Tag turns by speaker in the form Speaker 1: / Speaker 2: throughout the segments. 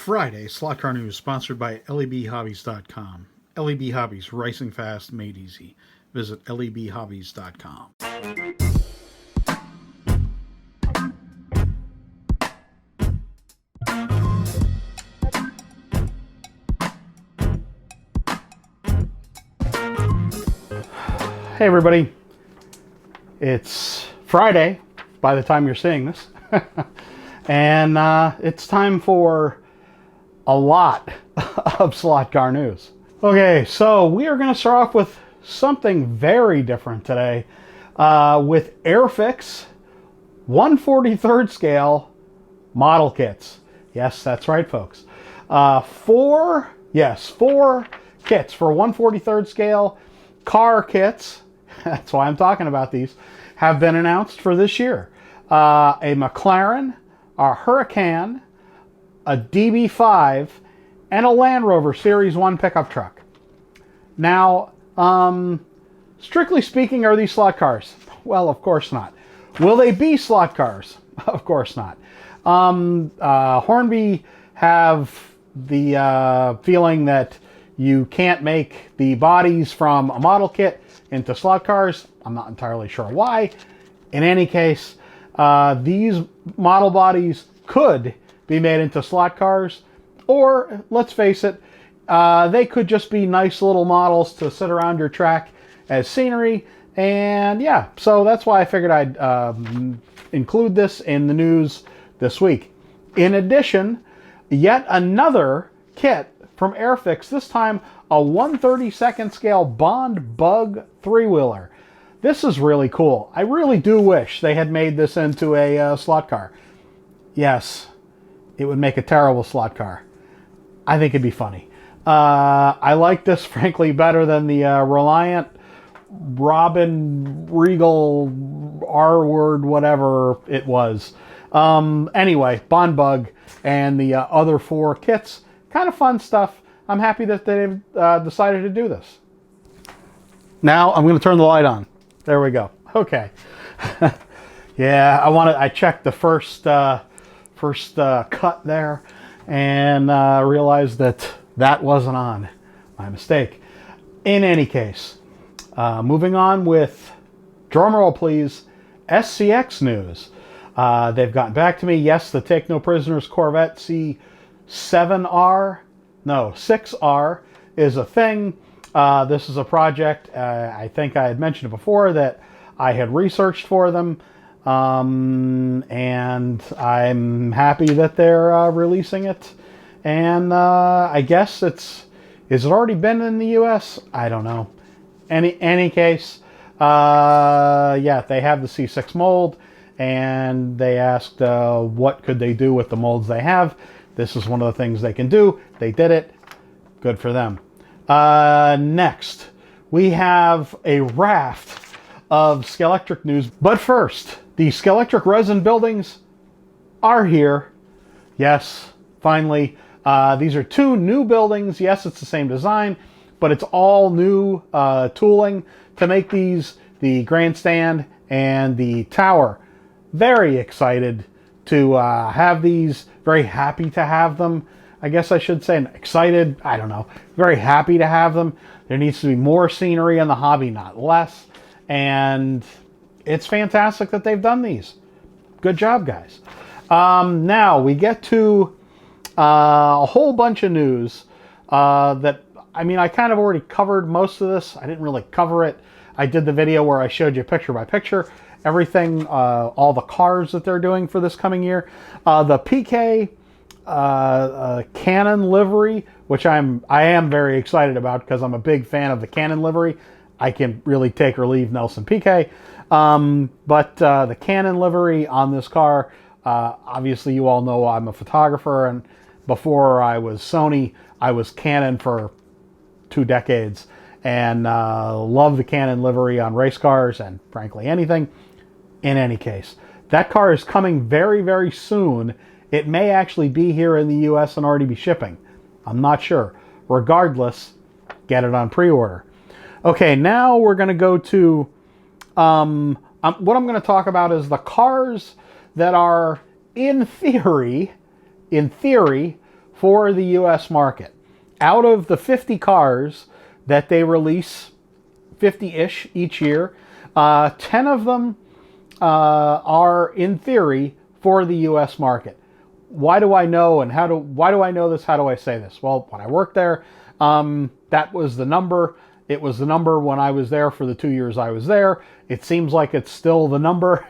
Speaker 1: Friday Slot Car News sponsored by lebhobbies.com. LEB Hobbies, racing fast, made easy. Visit lebhobbies.com. Hey everybody, it's Friday by the time you're seeing this, and it's time for a lot of slot car news. Okay, so we are going to start off with something very different today with Airfix 1/43rd scale model kits. Yes, that's right, folks. Four kits for 1/43rd scale car kits. That's why I'm talking about these, have been announced for this year. A McLaren, a Huracan, a DB5, and a Land Rover Series 1 pickup truck. Now, strictly speaking, are these slot cars? Well, of course not. Will they be slot cars? Of course not. Hornby have the feeling that you can't make the bodies from a model kit into slot cars. I'm not entirely sure why. In any case, these model bodies could be made into slot cars, or let's face it, they could just be nice little models to sit around your track as scenery. And yeah, so that's why I figured I'd include this in the news this week. In addition, yet another kit from Airfix, this time a 1/32nd scale Bond Bug 3-wheeler. This is really cool. I really do wish they had made this into a slot car. Yes, it would make a terrible slot car. I think it'd be funny. I like this, frankly, better than the Reliant Robin Regal R-word, whatever it was. Anyway, Bond Bug and the other four kits, kind of fun stuff. I'm happy that they've decided to do this. Now I'm going to turn the light on. There we go. Okay. Yeah, I checked the first cut there and realized that wasn't on. My mistake. In any case, moving on with, drumroll please, SCX news. They've gotten back to me. Yes, the Take No Prisoners Corvette C7R, no, 6R is a thing. This is a project, I think I had mentioned it before, that I had researched for them. And I'm happy that they're releasing it. And I guess is it already been in the US? I don't know. Any case, yeah, they have the C6 mold, and they asked what could they do with the molds they have. This is one of the things they can do. They did it. Good for them. Next, we have a raft of Scalextric news. But first, the Scalextric resin buildings are here. Yes, finally. These are two new buildings. Yes, it's the same design, but it's all new tooling to make these, the grandstand and the tower. Very excited to have these. Very happy to have them. I guess I should say excited. I don't know. Very happy to have them. There needs to be more scenery in the hobby, not less. And it's fantastic that they've done these. Good job, guys. Now we get to a whole bunch of news that, I mean, I kind of already covered most of this. I didn't really cover it. I did the video where I showed you picture by picture everything, all the cars that they're doing for this coming year. The PK Canon livery, which I am very excited about because I'm a big fan of the Canon livery. I can really take or leave Nelson PK. But the Canon livery on this car, obviously you all know I'm a photographer, and before I was Sony, I was Canon for 2 decades, and love the Canon livery on race cars and frankly anything. In any case, that car is coming very, very soon. It may actually be here in the US and already be shipping. I'm not sure. Regardless, get it on pre-order. Okay, now we're going to go to what I'm going to talk about is the cars that are in theory for the US market. Out of the 50 cars that they release, 50-ish each year, 10 of them are, in theory, for the US market. Why do I know, and why do I know this? How do I say this? Well, when I worked there, that was the number. It was the number when I was there for the 2 years I was there. It seems like it's still the number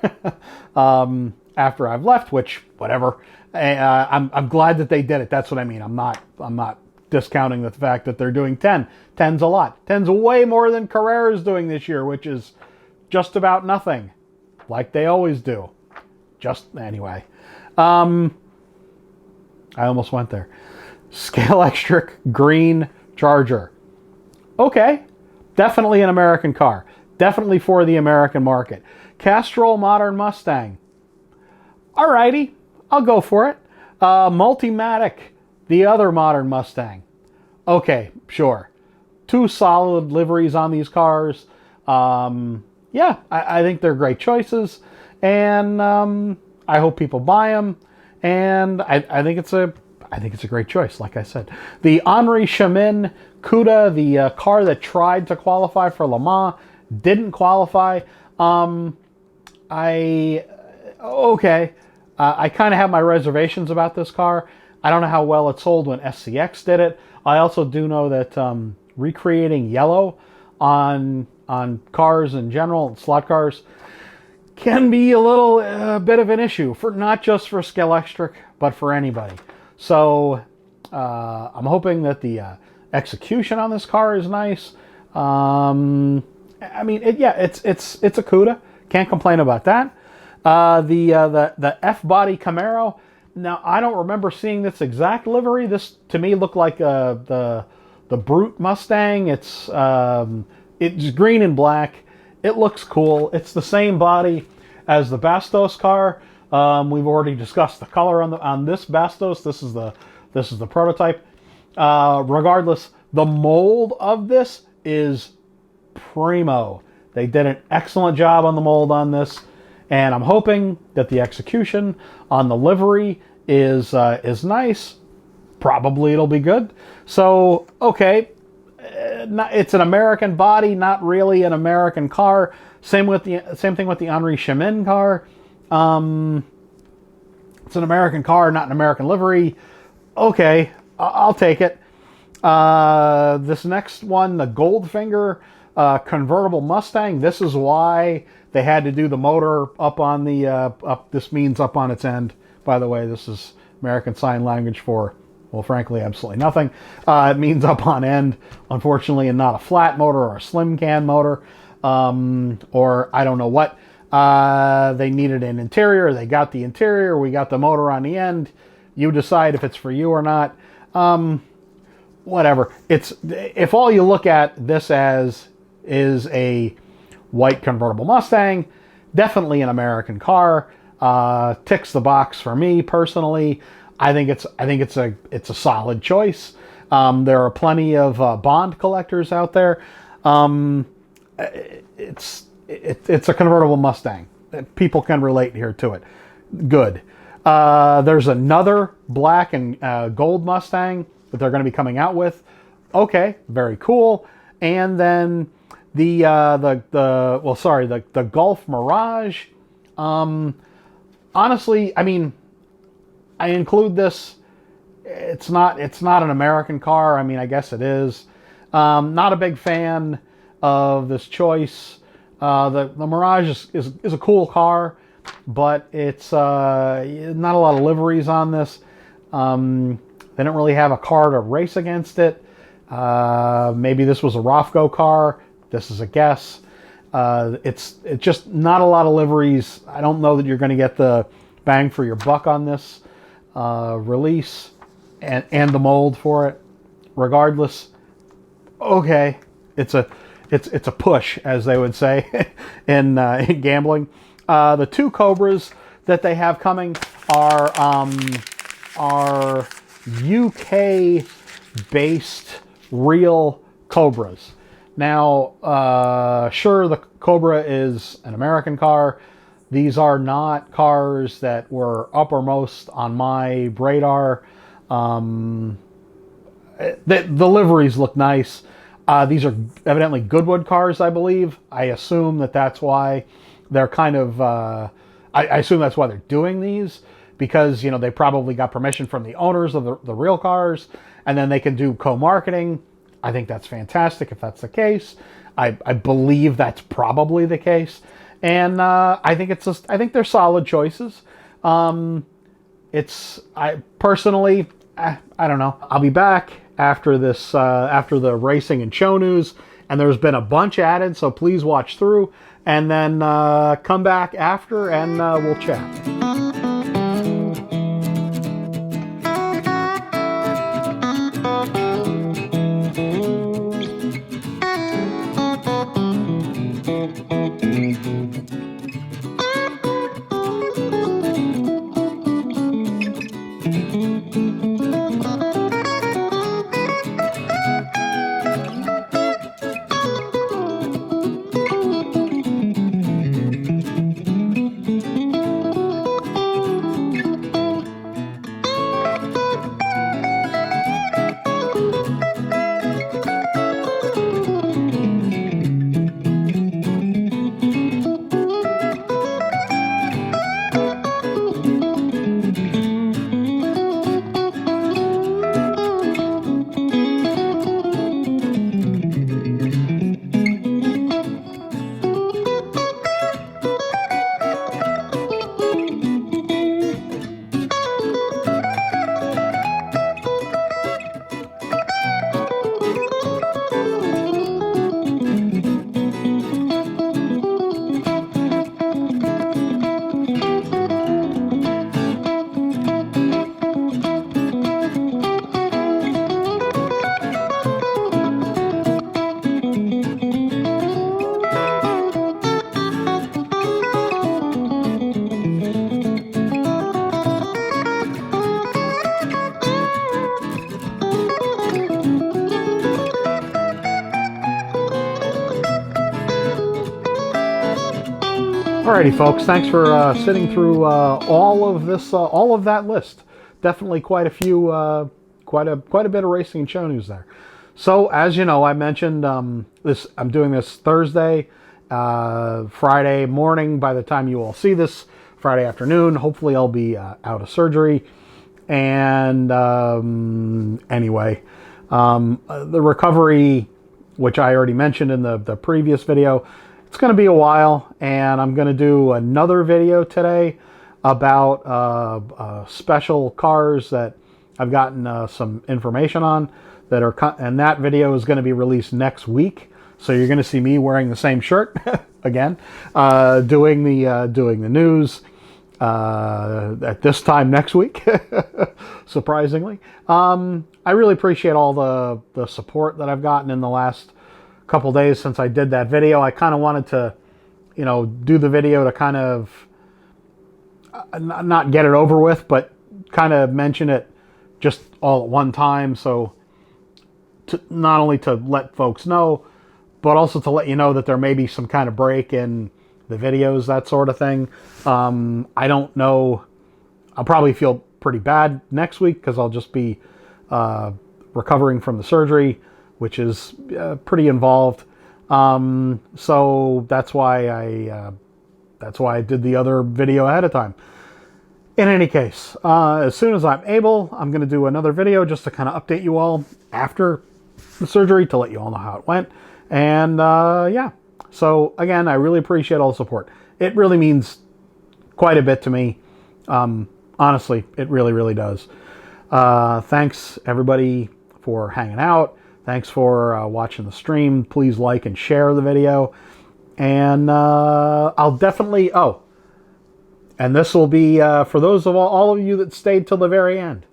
Speaker 1: after I've left, which, whatever. I'm glad that they did it. That's what I mean. I'm not discounting the fact that they're doing 10. 10's a lot. 10's way more than Carrera's doing this year, which is just about nothing, like they always do. Anyway. I almost went there. Scalextric green Charger. Okay, definitely an American car. Definitely for the American market. Castrol modern Mustang. Alrighty, I'll go for it. Multimatic, the other modern Mustang. Okay, sure. 2 solid liveries on these cars. Yeah, I think they're great choices, and I hope people buy them. And I think it's a great choice. Like I said, the Henri Chemin Cuda, the car that tried to qualify for Le Mans, didn't qualify. I kind of have my reservations about this car. I don't know how well it sold when SCX did it. I also do know that recreating yellow on cars in general, slot cars, can be a bit of an issue, for not just for Scalextric, but for anybody. So I'm hoping that the execution on this car is nice. I mean, it's a Cuda. Can't complain about that. The F-body Camaro. Now, I don't remember seeing this exact livery. This to me looked like the Brute Mustang. It's green and black. It looks cool. It's the same body as the Bastos car. We've already discussed the color on this Bastos. This is the prototype. Regardless, the mold of this is primo. They did an excellent job on the mold on this, and I'm hoping that the execution on the livery is nice. Probably it'll be good. So okay. It's an American body, not really an American car. Same thing with the Henri Chemin car. It's an American car, not an American livery. Okay, I'll take it. This next one, the Goldfinger convertible Mustang. This is why they had to do the motor up on the up. This means up on its end. By the way, this is American Sign Language for, well, frankly, absolutely nothing. It means up on end, unfortunately, and not a flat motor or a slim can motor, or I don't know what. They needed an interior. They got the interior. We got the motor on the end. You decide if it's for you or not. Whatever. If all you look at this as is a white convertible Mustang, definitely an American car. Ticks the box for me personally. I think it's a solid choice. There are plenty of Bond collectors out there. It's a convertible Mustang. People can relate here to it. Good. There's another black and gold Mustang that they're going to be coming out with. Okay, very cool. And then the Gulf Mirage. Honestly, I mean, I include this. It's not an American car. I mean, I guess it is. Not a big fan of this choice. The Mirage is a cool car, but it's not a lot of liveries on this. They don't really have a car to race against it. Maybe this was a Rofco car. This is a guess. It's just not a lot of liveries. I don't know that you're going to get the bang for your buck on this release and the mold for it. Regardless, okay, it's a push, as they would say in gambling. The two Cobras that they have coming are UK-based real Cobras. Now, sure, the Cobra is an American car. These are not cars that were uppermost on my radar. The liveries look nice. These are evidently Goodwood cars, I believe. I assume that's why they're kind of... I assume that's why they're doing these, because, you know, they probably got permission from the owners of the real cars, and then they can do co-marketing. I think that's fantastic if that's the case. I believe that's probably the case. And I think they're solid choices. I personally, I don't know. I'll be back after this, after the racing and show news, and there's been a bunch added, so please watch through, and then come back after, and we'll chat. Alrighty, folks. Thanks for sitting through all of that list. Definitely quite a few, quite a bit of racing and show news there. So, as you know, I mentioned I'm doing this Thursday, Friday morning. By the time you all see this, Friday afternoon. Hopefully, I'll be out of surgery. And anyway, the recovery, which I already mentioned in the previous video. It's going to be a while, and I'm going to do another video today about special cars that I've gotten some information on that are, and that video is going to be released next week. So you're going to see me wearing the same shirt again, doing the news at this time next week. Surprisingly, I really appreciate all the support that I've gotten in the last couple days since I did that video. I kind of wanted to, you know, do the video to kind of not get it over with, but kind of mention it just all at one time. So not only to let folks know, but also to let you know that there may be some kind of break in the videos, that sort of thing. I don't know. I'll probably feel pretty bad next week because I'll just be recovering from the surgery, which is pretty involved. So that's why I did the other video ahead of time. In any case, as soon as I'm able, I'm going to do another video just to kind of update you all after the surgery, to let you all know how it went. And yeah, so again, I really appreciate all the support. It really means quite a bit to me. Honestly, it really, really does. Thanks everybody for hanging out. Thanks for watching the stream. Please like and share the video. And I'll definitely... Oh, and this will be for those of all of you that stayed till the very end.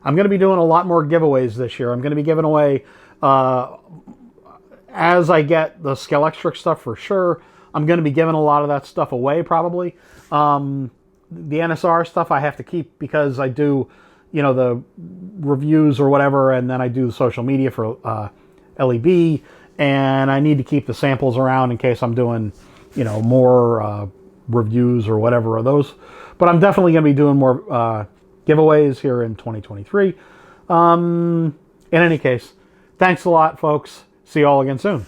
Speaker 1: I'm going to be doing a lot more giveaways this year. I'm going to be giving away, as I get the Scalextric stuff for sure, I'm going to be giving a lot of that stuff away probably. The NSR stuff I have to keep because I do... you know, the reviews or whatever, and then I do the social media for LEB, and I need to keep the samples around in case I'm doing, you know, more reviews or whatever of those. But I'm definitely going to be doing more giveaways here in 2023. In any case, thanks a lot, folks. See you all again soon.